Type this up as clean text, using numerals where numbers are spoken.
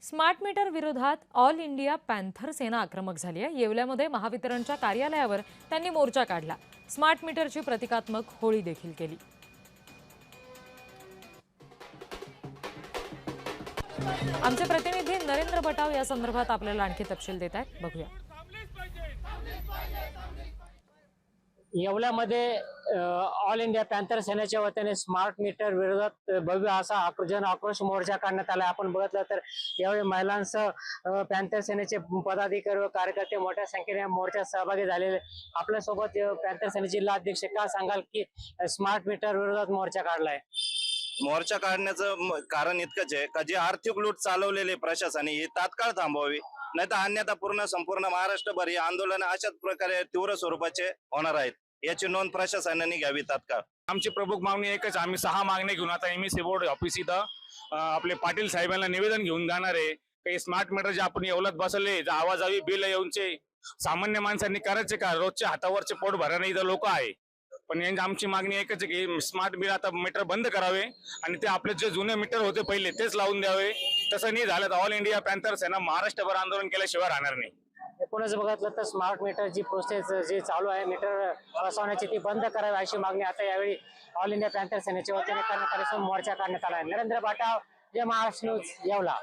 Smart meter विरोधात all India panther सेना आक्रमक झाली आहे। येवल्यामध्ये महावितरणच्या कार्यालयावर त्यांनी मोर्चा काढला। स्मार्ट मीटरची प्रतिकात्मक होळी देखील केली। आमचे प्रतिनिधी नरेंद्र बटाव या संदर्भात आपल्याला आणखी तपशील देत आहेत, बघूया। येवल्यामध्ये ऑल इंडिया पॅन्थर सेनेच्या वतीने स्मार्ट मीटर विरोधात भव्य असा आक्रोश मोर्चा काढण्यात आला। आपण बघितलं तर यावेळी महिलांसह पॅन्थर सेनेचे पदाधिकारी व कार्यकर्ते मोठ्या संख्येने मोर्चात सहभागी झालेले। आपल्यासोबत पॅन्थर सेने जिल्हा अध्यक्ष का सांगाल की स्मार्ट मीटर विरोधात मोर्चा काढलाय? मोर्चा काढण्याचं कारण इतकंच आहे का जी आर्थिक लूट चालवलेली प्रशासनाने ही तात्काळ थांबवावी, नाही तर अन्यथा संपूर्ण महाराष्ट्रभर ही आंदोलन अशाच प्रकारे तीव्र स्वरूपाचे होणार आहेत। याची नोंद प्रशासनाने घ्यावी तात्काळ। आमची प्रमुख मागणी एकच, आम्ही 6 मागण्या घेऊन आता एमएससी बोर्ड ऑफिस इथं आपले पाटील साहेबांना निवेदन घेऊन जाणार आहे की स्मार्ट मीटर जे आपण येवल्यात बसवले, आवाजावी बिल येऊनचे सामान्य माणसांनी करायचे का? रोजच्या हातावरचे पोट भरणारे इथं लोक आहे, पण आमची मागणी एकच आहे की स्मार्ट मीटर आता मीटर बंद करावे आणि ते आपले जे जुने मीटर होते पहिले तेच लावून द्यावे। तसं नाही झालं तर ऑल इंडिया पॅन्थर सेना महाराष्ट्रभर आंदोलन केल्याशिवाय राहणार नाही। एकूणच बघितलं तर स्मार्ट मीटरची प्रोसेस जी चालू आहे मीटर बसवण्याची ती बंद करावी अशी मागणी आता यावेळी ऑल इंडिया पॅन्थर सेनेच्या वतीने करण्यात आली असून मोर्चा काढण्यात आला आहे। नरेंद्र बाटाव, जय महाराष्ट्र न्यूज, येवला।